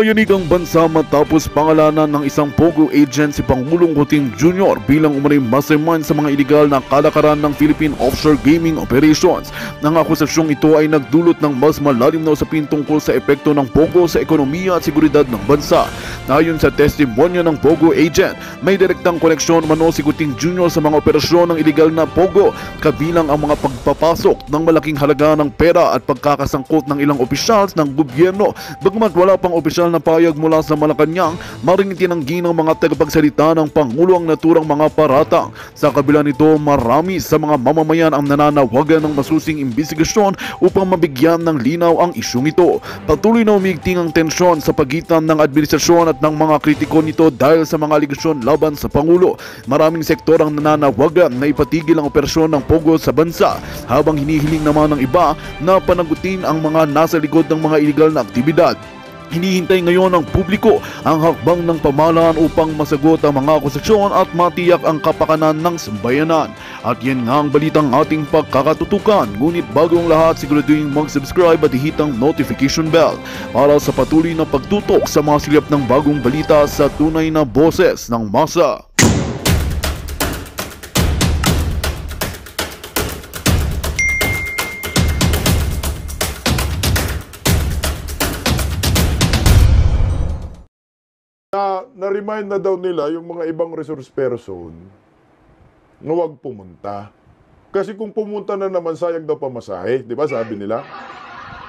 Nayanigang bansa matapos pangalanan ng isang Pogo agent si Pangulong Kuting Jr. bilang umanay mastermind sa mga iligal na kalakaran ng Philippine Offshore Gaming Operations. Ang akusasyong ito ay nagdulot ng mas malalim na usapin tungkol sa epekto ng Pogo sa ekonomiya at seguridad ng bansa. Ayon sa testimonya ng Pogo agent, may direktang koneksyon mano si Kuting Jr. sa mga operasyon ng iligal na Pogo, kabilang ang mga pagpapasok ng malaking halaga ng pera at pagkakasangkot ng ilang opisyals ng gobyerno. Bagamat wala pang opisyal na payag mula sa Malacanang, maring itinanggi ng mga tagapagsalita ng Pangulo ang naturang mga paratang. Sa kabila nito, marami sa mga mamamayan ang nananawagan ng masusing imbestigasyon upang mabigyan ng linaw ang isyong ito. Patuloy na umigting ang tensyon sa pagitan ng administrasyon at ng mga kritiko nito dahil sa mga aligasyon laban sa Pangulo. Maraming sektor ang nananawagan na ipatigil ang operasyon ng Pogo sa bansa, habang hinihiling naman ng iba na panagutin ang mga nasa likod ng mga iligal na aktibidad. Hinihintay ngayon ng publiko ang hakbang ng pamahalaan upang masagot ang mga akusasyon at matiyak ang kapakanan ng sambayanan. At yan nga ang balitang ating pagkakatutukan. Ngunit bago ang lahat, siguraduhin mag-subscribe at ihit ang notification bell para sa patuloy na pagtutok sa mga silip ng bagong balita sa tunay na boses ng masa. Na-remind na daw nila yung mga ibang resource person na huwag pumunta. Kasi kung pumunta na naman, sayang daw pamasahe. Di ba sabi nila?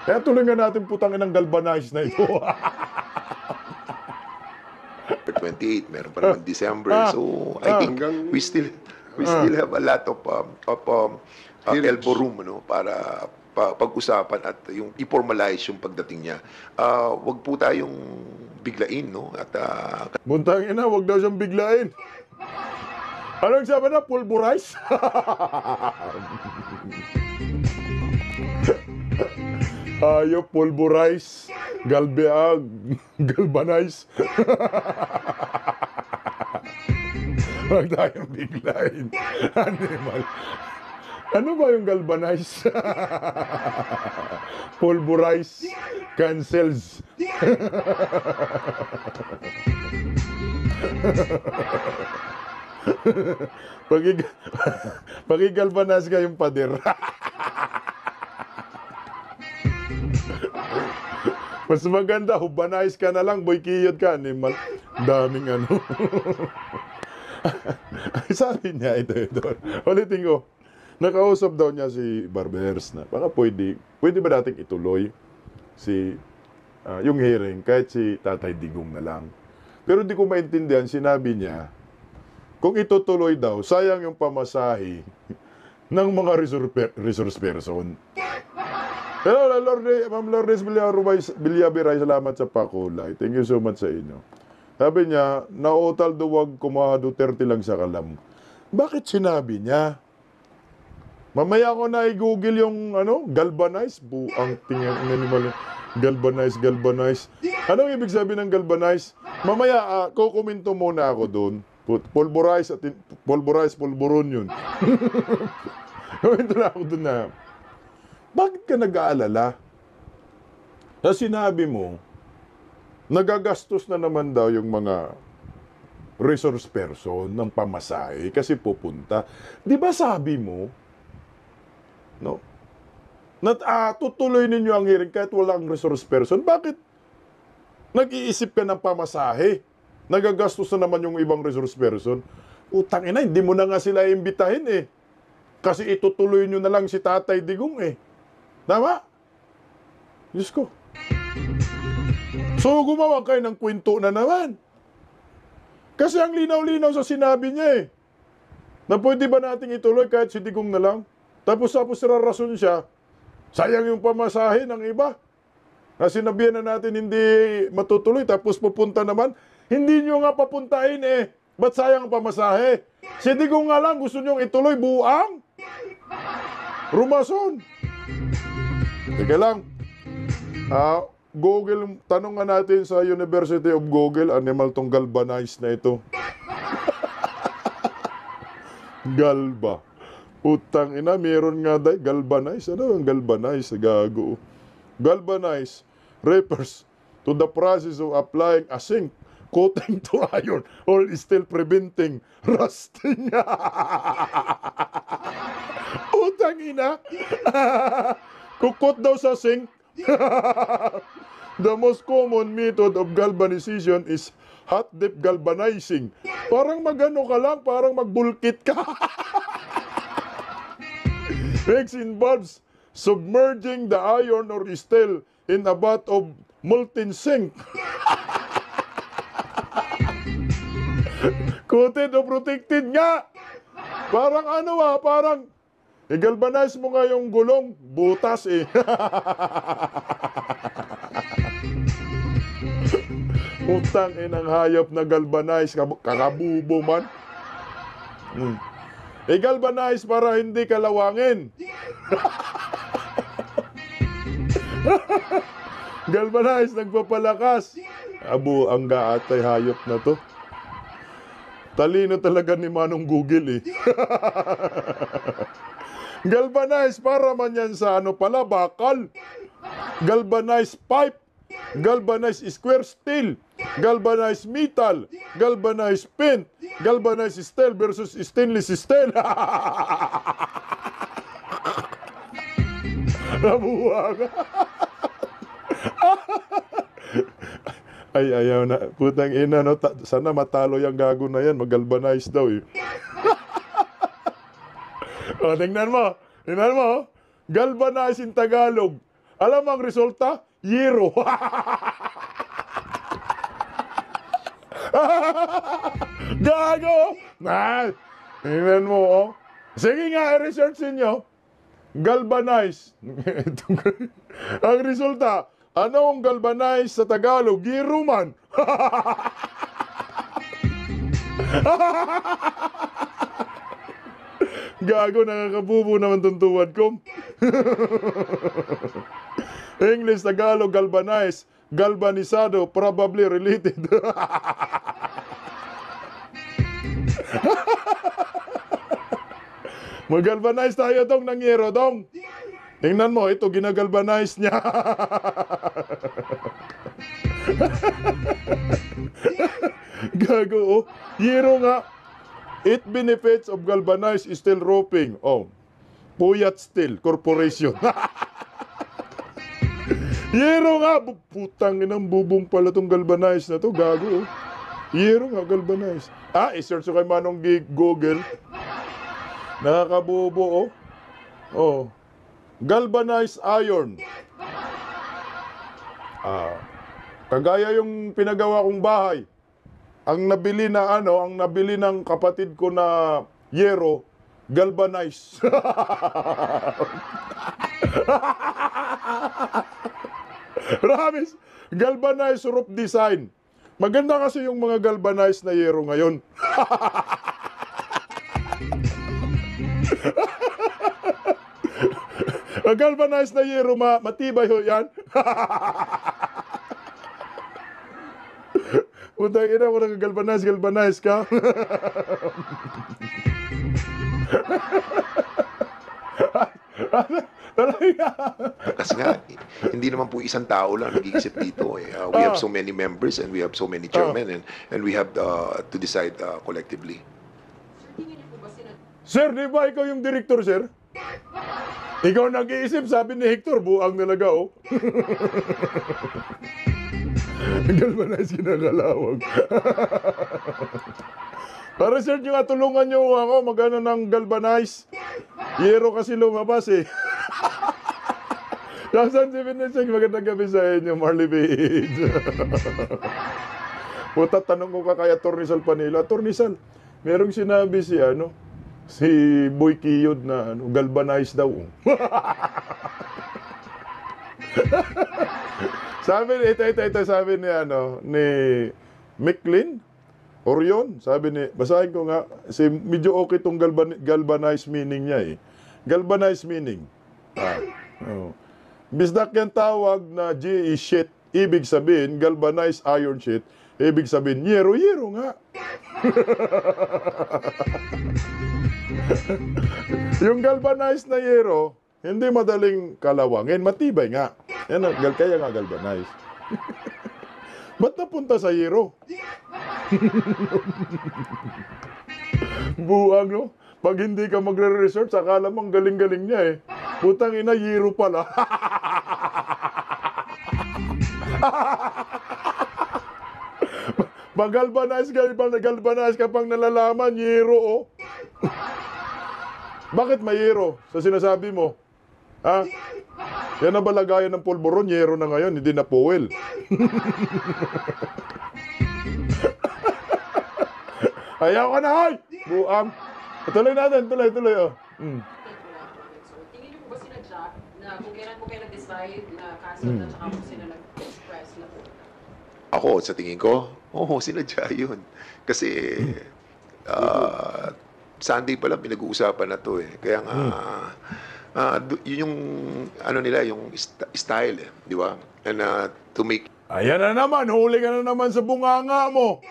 Kaya tuloy nga natin putang inang galvanize na ito. 28, meron pa naman December. So, I think we still have a lot of elbow room, no, para pag-usapan at yung i-formalize yung pagdating niya. Wag po tayong biglain, no? At Muntang ina, wag daw siyang biglain. Anong sabi na? Pulverize? Ayaw, pulverize. Galvanize. Wag tayong biglain. Animal. Ano ba yung galvanize? Pulverize. Cancels. Pag-galvanize ka yung pader. Mas maganda, hubanize ka na lang, boy, kiyot ka, animal. Daming ano. Sabi niya, ito. Ulitin ko. Nakausap daw niya si Barbers na baka pwede ba nating ituloy yung hearing kahit si Tatay Digong na lang. Pero di ko maintindihan, sinabi niya, kung itutuloy daw, sayang yung pamasahe ng mga resource person. Hello, Ma'am Lourdes Villabiray, salamat sa pakulay. Thank you so much sa inyo. Sabi niya, nautal duwag kumaha Duterte lang sa kalam. Bakit sinabi niya? Mamaya ko na i-google yung galvanize. Buang tingin ng animal. Galvanize. Anong ibig sabihin ng galvanize? Mamaya, kukomento muna ako doon. Pulverize, pulburon yun. Komento na ako doon na, bakit ka nag-aalala? Sa sinabi mo, nagagastos na naman daw yung mga resource person ng pamasahe kasi pupunta. Di ba sabi mo, no? Tutuloy ninyo ang hearing kahit walang resource person. Bakit nag-iisip ka ng pamasahe? Nagagastos na naman yung ibang resource person. Utang ina, hindi mo na nga sila imbitahin eh. Kasi itutuloy nyo na lang si Tatay Digong eh. Tama? Diyos ko. So gumawa kayo ng kwento na naman. Kasi ang linaw-linaw sa sinabi niya eh. Na pwede ba nating ituloy kahit si Digong na lang? Tapos rarason siya, sayang yung pamasahe ng iba. Na sinabihan na natin hindi matutuloy, tapos pupunta naman. Hindi nyo nga papuntahin eh. Ba't sayang ang pamasahe? Si Digong nga lang, gusto nyong ituloy buang? Rumason. Teka lang. Google, tanong nga natin sa University of Google, animal tong galvanize na ito. Galba. Utang ina, meron nga galvanize. Ano ang galvanize? Gago. Galvanize refers to the process of applying a zinc coating to iron or steel preventing rusting. Utang ina. Kukot daw sa zinc. The most common method of galvanization is hot dip galvanizing. Parang magano ka lang, parang magbulkit ka. Next involves submerging the iron or steel in a bath of molten zinc. Coated o protected nga. Parang ano parang i-galvanize mo nga yung gulong, butas eh. Utang inang hayop na galvanize, kakabubo man. I-galvanize para hindi kalawangin. Galvanize, nagpapalakas. Abo, ang gaatay hayop na to. Talino talaga ni Manong Google eh. Galvanize para man yan sa ano pala, bakal. Galvanize pipe. Galvanize square steel. Galvanize metal. Galvanize paint. Galvanize steel versus stainless steel. Nabuwag. Ay, ayaw na. Putang ina, no? Sana matalo yung gago na yan. Mag-galvanize daw eh. O, tingnan mo. Tingnan mo. Galvanize in Tagalog. Alam mo ang resulta? Yero. Gago. Tingnan mo, oh. Sige nga, i-research nyo. Galvanize. Ang resulta, ano ang galvanize sa Tagalog? Yero man. Gago, nakakabubo naman tuntuwad ko. English, Tagalog, galvanize. Galvanizado, probably related. Mag-galvanize tayo dong ng yero dong. Tingnan mo, ito ginagalvanize niya. Gago, oh. Yero nga. 8 benefits of galvanized steel roofing. Oh, Puyat Steel Corporation. Yero nga. Putang inang bubong pala tong galvanized na to. Gago, oh. Yero nga, galvanized. I-search ko kay Manong Google. Nakakabubo, oh. Oh. Galvanized iron. Kagaya yung pinagawa kong bahay. Ang nabili ng kapatid ko na yero, galvanized. Ramis, galvanized roof design. Maganda kasi yung mga galvanized na yero ngayon. Galvanized na yero, matibay ho yan. Putang ina mo, galvanize ka. Kasi nga, hindi naman po isang tao lang nag-iisip dito. We have so many members and we have so many chairmen and we have to decide collectively. Sir, di ba ikaw yung director, sir? Ikaw nag-iisip, sabi ni Hector, buang talaga, oh. Galvanize, kinakalawag. Para sir, nyo nga, tulungan nyo ako, magano ng galvanize. Yero kasi lumabas, eh. Jackson 76, magandang gabi sa inyo, Marley Page. Puta, tanong ko ka kay Atty. Sal Panila. Atty. Sal, merong sinabi si Boy Kiyod na galvanize daw. Sabi sabi ni Micklin Orion, sabi ni, basahin ko nga, medyo okay tong galvanize meaning niya eh. Galvanize meaning. Bisdak yan tawag na GE sheet, ibig sabihin galvanized iron sheet, ibig sabihin yero nga. Yung galvanized na yero, hindi madaling kalawangin, matibay nga. Yan, kaya nga galvanized. Ba't napunta sa Yero? Buang, no? Pag hindi ka magre-research, akala mo ang galing-galing niya eh. Putang ina, Yero pala. Pag-galvanize ka pang nalalaman, Yero, oh. Bakit may Yero sa sinasabi mo? Ha? Yan ang balagayan ng pulburon, Yero na ngayon, hindi na fuel. Ayaw ka na, hay! Buang. Tuloy natin, tuloy, oh. So, tingin niyo po ba sila Jack na kung kailan po kayo nag-decide na cancel na tsaka po sila nag-express na po? Ako, sa tingin ko, sinadya yun. Kasi, Sunday pa lang pinag-uusapan na to eh. Kaya nga, yun yung, ano nila, yung style eh, di ba? And to make... Ayan na naman, huli ka na naman sa bunganga mo.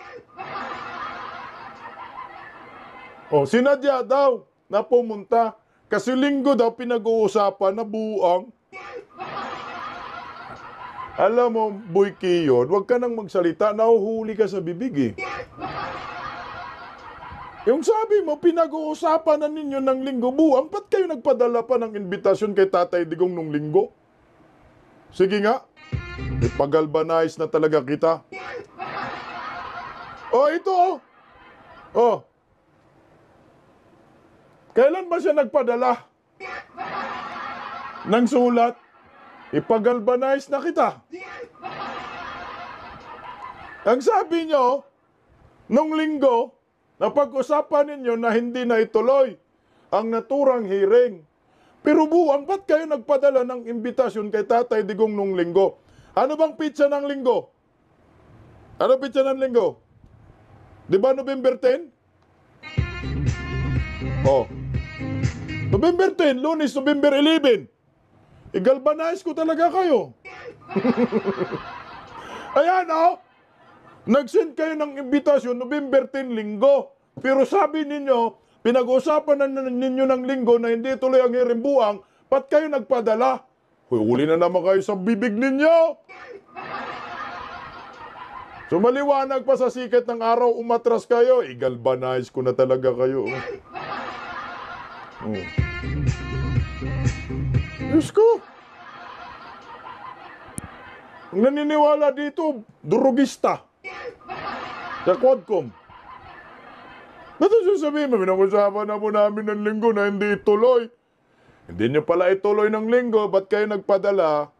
Sinadya daw na pumunta. Kasi linggo daw pinag-uusapan na buang. Alam mo, Boy Kiyon, huwag ka nang magsalita, nahuhuli ka sa bibig eh. Yung sabi mo, pinag-uusapan na ninyo ng linggo, buang, ba't kayo nagpadala pa ng invitasyon kay Tatay Digong nung linggo? Sige nga, ipag-galvanize na talaga kita. Ito oh. Kailan ba siya nagpadala ng sulat? Ipag-galvanize na kita. Ang sabi nyo, nung linggo, napag-usapan ninyo na hindi na ituloy ang naturang hearing. Pero buwang, ba't kayo nagpadala ng imbitasyon kay Tatay Digong nung linggo? Ano bang pitsa ng linggo? Ano pitsa ng linggo? Di ba November 10? November 10, Lunes, November 11. I-galvanize ko talaga kayo. Ayan, nag-send kayo ng imbitasyon November 10, linggo. Pero sabi ninyo, pinag-usapan na ninyo ng linggo na hindi tuloy ang hearing buwang, ba't kayo nagpadala? Huli na naman kayo sa bibig ninyo. So maliwanag pa sa sikat ng araw, umatras kayo, i-galvanize ko na talaga kayo. Diyos ko. Ang naniniwala dito, durugista. Sa Quadcom. Ba't ang sasabihin mo, pinag-usapan na po namin ng linggo na hindi ituloy. Hindi nyo pala ituloy ng linggo, ba't kayo nagpadala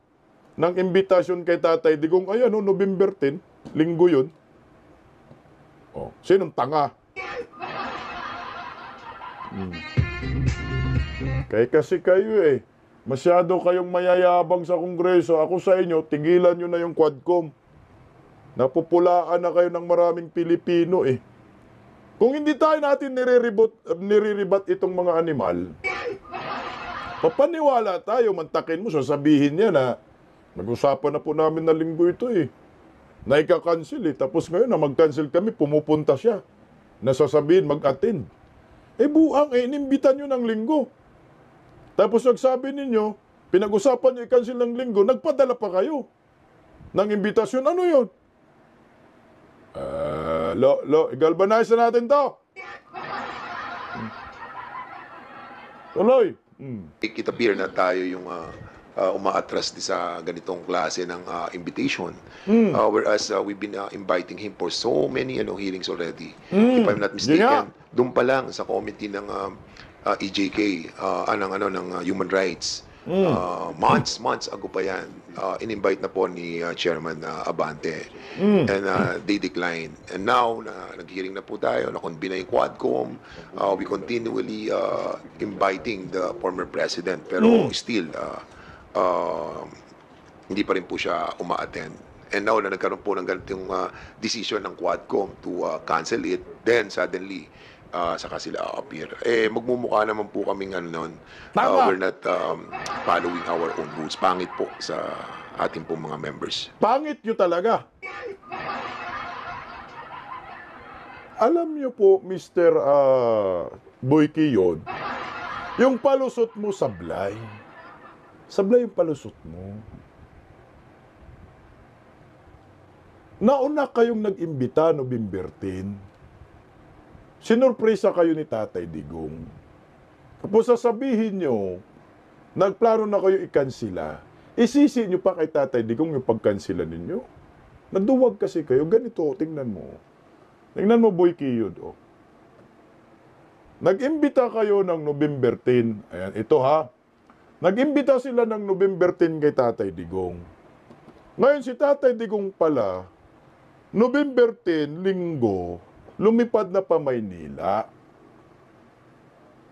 ng imbitasyon kay Tatay Digong? Ayan, November 10, linggo yun. Sinong tanga? Kaya kasi kayo masyado kayong mayayabang sa Kongreso. Ako sa inyo, tigilan nyo na yung Quadcom. Napupulaan na kayo ng maraming Pilipino Kung hindi tayo natin niriribat itong mga animal, papaniwala tayo, mantakin mo, sasabihin niya na nag-usapan na po namin na linggo ito na ika-cancel Tapos ngayon na mag-cancel kami, pumupunta siya. Nasasabihin mag-attend. Buang, inimbitan nyo ng linggo. Tapos nagsabi ninyo, pinag-usapan nyo i-cancel ng linggo, nagpadala pa kayo ng imbitasyon. Ano yun? I-galvanize na natin to. Tuloy. It appear na tayo yung umaatras sa ganitong klase ng invitation. Whereas we've been inviting him for so many hearings already. If I'm not mistaken, doon pa lang sa committee ng EJK, ng Human Rights, months ago pa yan, in-invite na po ni Chairman Abante. And they declined. And now, nag-hearing na po tayo, na-convene na yung Quadcom, we continually inviting the former president, pero still, hindi pa rin po siya uma-attend. And now na nagkaroon po ng ganitong decision ng Quadcom to cancel it, then suddenly, saka sila appear. Magmumukha naman po kaming we're not following our own rules. Pangit po sa ating pong mga members. Pangit nyo talaga. Alam nyo po, Mr. Boy Kiyon, yung palusot mo sablay. Sablay yung palusot mo. Nauna kayong nag-imbita, November 10. Sinurpresa kayo ni Tatay Digong. Tapos sasabihin nyo, nagplano na kayo ikansila. Isisi nyo pa kay Tatay Digong yung pagkansila ninyo. Naduwag kasi kayo. Ganito, tingnan mo. Tingnan mo, Boy Kiyod. Oh. Nag-imbita kayo ng November 10. Ayan, ito ha. Nag-imbita sila ng November 10 kay Tatay Digong. Ngayon si Tatay Digong pala, November 10, linggo, lumipad na pa Maynila.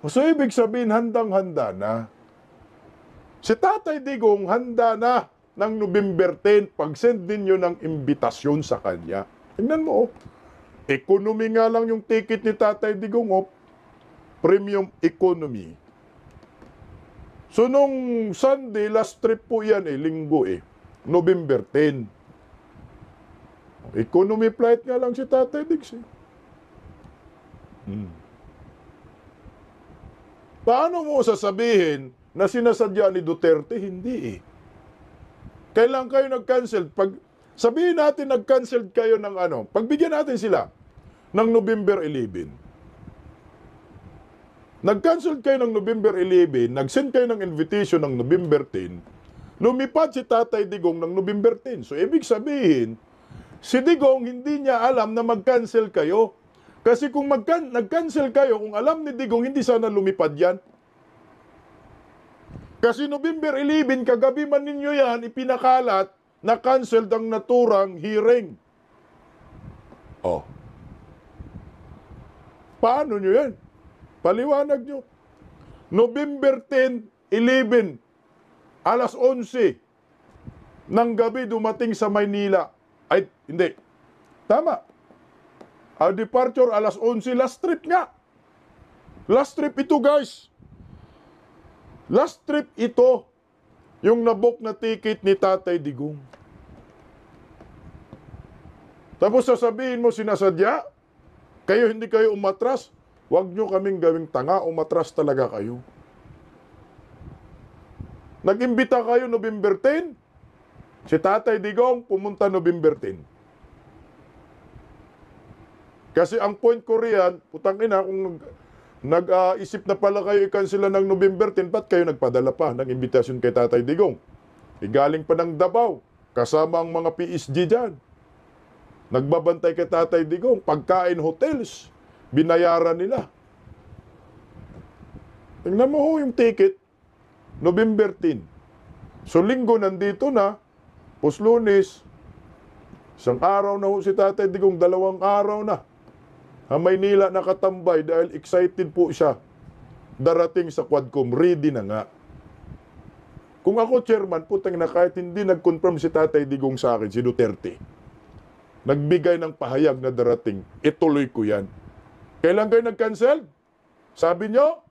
So, ibig sabihin, handang-handa na. Si Tatay Digong, handa na ng November 10, pag-send ninyo ng imbitasyon sa kanya. Tingnan mo, oh. Economy nga lang yung ticket ni Tatay Digong, oh. Premium economy. So, nung Sunday, last trip po yan, linggo, November 10. Economy flight nga lang si Tatay Diggs. Paano mo sasabihin na sinasadya ni Duterte? Hindi Kailan kayo nag-cancel? Sabihin natin nag-cancel kayo ng ano, pagbigyan natin sila ng November 11. Nag-cancel kayo ng November 11, nag-send kayo ng invitation ng November 10, lumipad si Tatay Digong ng November 10. So, ibig sabihin, si Digong hindi niya alam na mag-cancel kayo. Kasi kung nag-cancel kayo, kung alam ni Digong, hindi sana lumipad yan. Kasi November 11, kagabi man ninyo yan, ipinakalat na canceled ang naturang hearing. Oh. Paano nyo yan? Paliwanag nyo. November 10, 11, alas 11 ng gabi dumating sa Maynila. Ay, hindi. Tama. Our departure alas 11, last trip nga. Last trip ito, guys. Last trip ito, yung nabook na ticket ni Tatay Digong. Tapos sasabihin mo sinasadya, hindi kayo umatras, huwag nyo kaming gawing tanga, umatras talaga kayo. Nag-imbita kayo November 10, si Tatay Digong pumunta November 10. Kasi ang point ko riyan, putang ina, kung nag-isip na pala kayo i-cancel ng November 10, ba't kayo nagpadala pa ng imbitasyon kay Tatay Digong? Galing pa ng Davao, kasama ang mga PSG dyan. Nagbabantay kay Tatay Digong, pagkain hotels, binayaran nila. Tingnan mo ho yung ticket, November 10. So linggo nandito na, Lunes, isang araw na ho si Tatay Digong, 2 araw na. Maynila nakatambay dahil excited po siya darating sa Quadcom. Ready na nga. Kung ako chairman, putang na kahit hindi nag-confirm si Tatay Digong sa akin, si Duterte, nagbigay ng pahayag na darating, ituloy ko yan. Kailan kayo nag-cancel? Sabi nyo,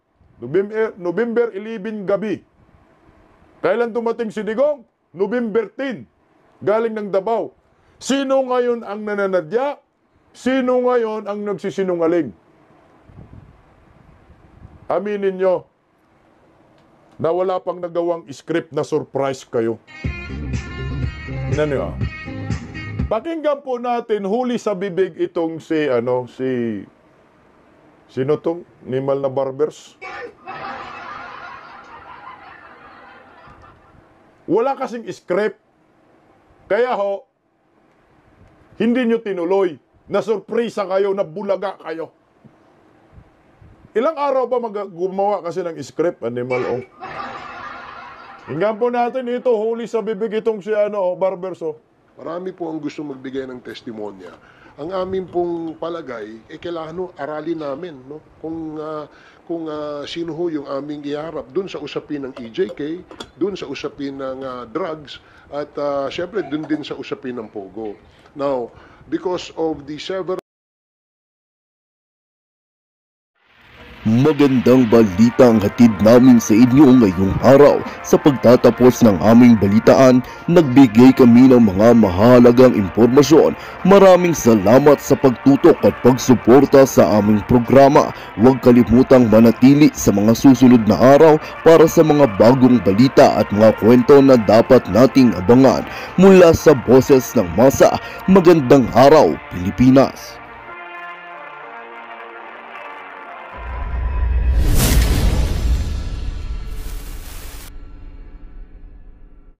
November 11 gabi. Kailan dumating si Digong? November 10. Galing ng Davao. Sino ngayon ang nananadya? Sino ngayon ang nagsisinungaling? Aminin nyo na wala pang nagawang script na surprise kayo. Tingnan nyo. Pakinggan po natin, huli sa bibig itong sino tong? Nimal na Barbers? Wala kasing script. Kaya ho, hindi nyo tinuloy. Na-surpresa kayo, nabulaga kayo. Ilang araw ba gumawa kasi ng script, Animal O? Hinggan po natin ito, huli sa bibig itong Barbers O. Marami po ang gusto magbigay ng testimonya. Ang amin pong palagay, kailangan aralin namin, no? Kung sino ho yung aming iharap dun sa usapin ng EJK, dun sa usapin ng drugs, at syempre dun din sa usapin ng Pogo. Now, because of the several Magandang balita ang hatid namin sa inyo ngayong araw. Sa pagtatapos ng aming balitaan, nagbigay kami ng mga mahalagang impormasyon. Maraming salamat sa pagtutok at pagsuporta sa aming programa. Huwag kalimutang manatili sa mga susunod na araw para sa mga bagong balita at mga kwento na dapat nating abangan. Mula sa Boses ng Masa, magandang araw Pilipinas!